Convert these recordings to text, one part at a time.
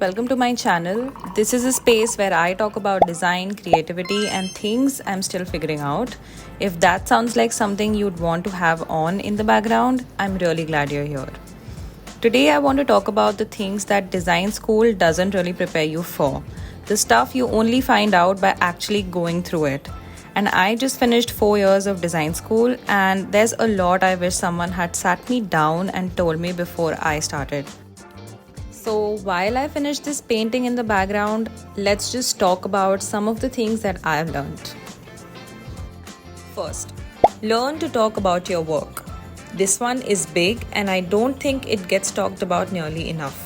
welcome to my channel. This is a space where I talk about design, creativity, and things I'm still figuring out. If that sounds like something you'd want to have on in the background, I'm really glad you're here. Today, I want to talk about the things that design school doesn't really prepare you for, the stuff you only find out by actually going through it. And I just finished 4 years of design school, and there's a lot I wish someone had sat me down and told me before I started. So, while I finish this painting in the background, let's just talk about some of the things that I've learned. First, learn to talk about your work. This one is big, and I don't think it gets talked about nearly enough.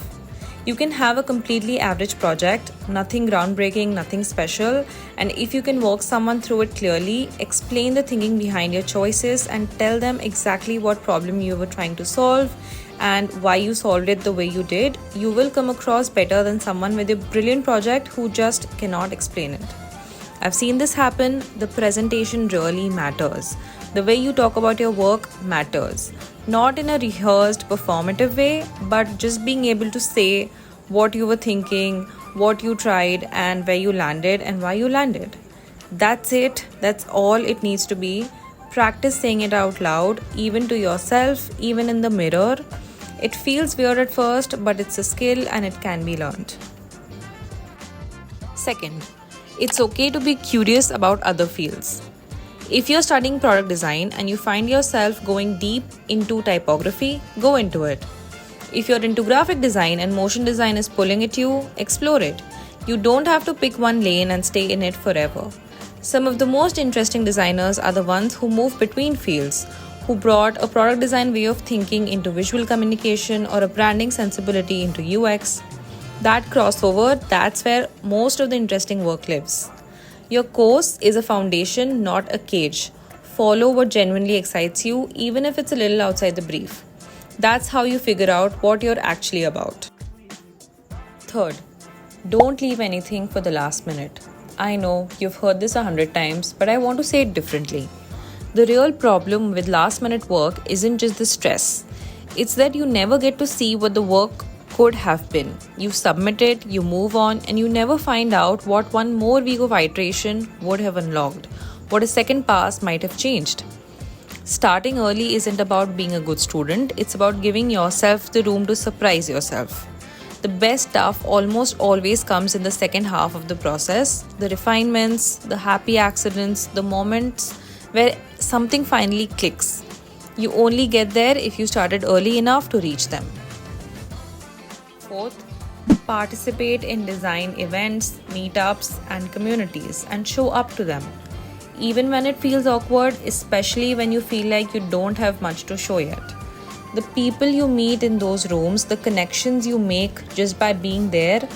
You can have a completely average project, nothing groundbreaking, nothing special, and if you can walk someone through it clearly, explain the thinking behind your choices, and tell them exactly what problem you were trying to solve and why you solved it the way you did, you will come across better than someone with a brilliant project who just cannot explain it. I've seen this happen. The presentation really matters. The way you talk about your work matters. Not in a rehearsed, performative way, but just being able to say what you were thinking, what you tried, and where you landed, and why you landed. That's it. That's all it needs to be. Practice saying it out loud, even to yourself, even in the mirror. It feels weird at first, but it's a skill and it can be learned. Second, it's okay to be curious about other fields. If you're studying product design and you find yourself going deep into typography, go into it. If you're into graphic design and motion design is pulling at you, explore it. You don't have to pick one lane and stay in it forever. Some of the most interesting designers are the ones who move between fields, who brought a product design way of thinking into visual communication or a branding sensibility into UX. That crossover, that's where most of the interesting work lives. Your course is a foundation, not a cage. Follow what genuinely excites you, even if it's a little outside the brief. That's how you figure out what you're actually about. Third, don't leave anything for the last minute. I know you've heard this 100 times, but I want to say it differently. The real problem with last minute work isn't just the stress. It's that you never get to see what the work could have been. You submit it, you move on, and you never find out what one more week of iteration would have unlocked, what a second pass might have changed. Starting early isn't about being a good student, it's about giving yourself the room to surprise yourself. The best stuff almost always comes in the second half of the process, the refinements, the happy accidents, the moments where something finally clicks. You only get there if you started early enough to reach them. Fourth, participate in design events, meetups, and communities and show up to them. Even when it feels awkward, especially when you feel like you don't have much to show yet. The people you meet in those rooms, the connections you make just by being there,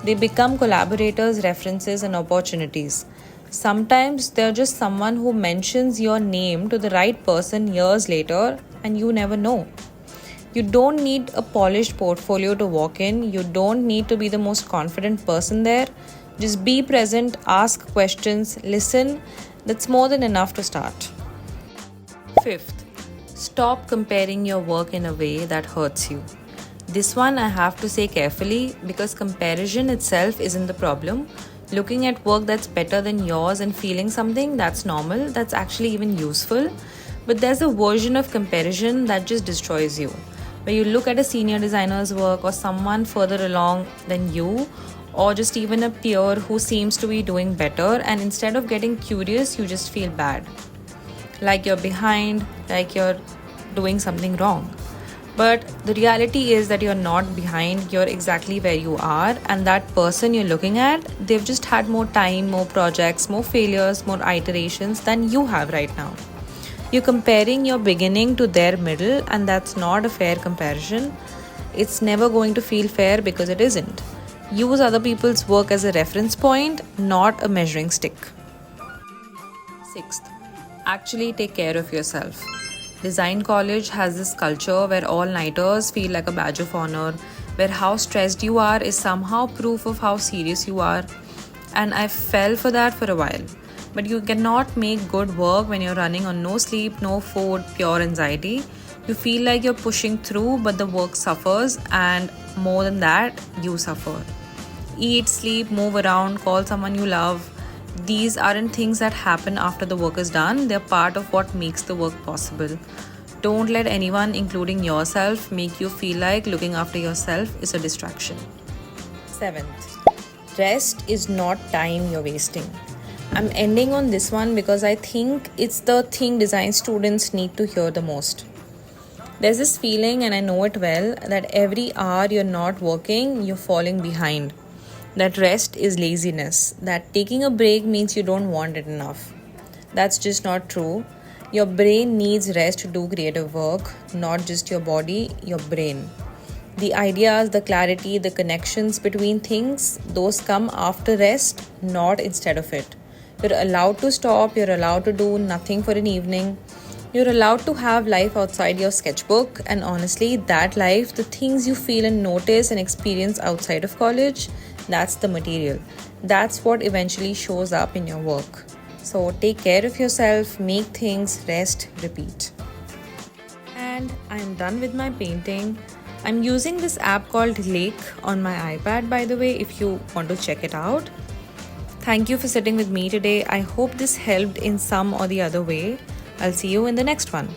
they become collaborators, references, and opportunities. Sometimes they're just someone who mentions your name to the right person years later, and you never know. You don't need a polished portfolio to walk in. You don't need to be the most confident person there. Just be present, ask questions, listen. That's more than enough to start. Fifth, stop comparing your work in a way that hurts you. This one I have to say carefully because comparison itself isn't the problem. Looking at work that's better than yours and feeling something, that's normal, that's actually even useful. But there's a version of comparison that just destroys you. Where you look at a senior designer's work or someone further along than you, or just even a peer who seems to be doing better, and instead of getting curious, you just feel bad. Like you're behind, like you're doing something wrong. But the reality is that you're not behind, you're exactly where you are, and that person you're looking at, they've just had more time, more projects, more failures, more iterations than you have right now. You're comparing your beginning to their middle, and that's not a fair comparison. It's never going to feel fair because it isn't. Use other people's work as a reference point, not a measuring stick. Sixth, actually take care of yourself. Design college has this culture where all-nighters feel like a badge of honor, where how stressed you are is somehow proof of how serious you are. And I fell for that for a while. But you cannot make good work when you're running on no sleep, no food, pure anxiety. You feel like you're pushing through, but the work suffers, and more than that, you suffer. Eat, sleep, move around, call someone you love. These aren't things that happen after the work is done, they're part of what makes the work possible. Don't let anyone, including yourself, make you feel like looking after yourself is a distraction. Seventh, rest is not time you're wasting. I'm ending on this one because I think it's the thing design students need to hear the most. There's this feeling, and I know it well, that every hour you're not working, you're falling behind. That rest is laziness, that taking a break means you don't want it enough. That's just not true. Your brain needs rest to do creative work, not just your body, your brain. The ideas, the clarity, the connections between things, those come after rest, not instead of it. You're allowed to stop, you're allowed to do nothing for an evening. You're allowed to have life outside your sketchbook, and honestly, that life, the things you feel and notice and experience outside of college, that's the material. That's what eventually shows up in your work. So take care of yourself, make things, rest, repeat. And I'm done with my painting. I'm using this app called Lake on my iPad, by the way, if you want to check it out. Thank you for sitting with me today. I hope this helped in some or the other way. I'll see you in the next one.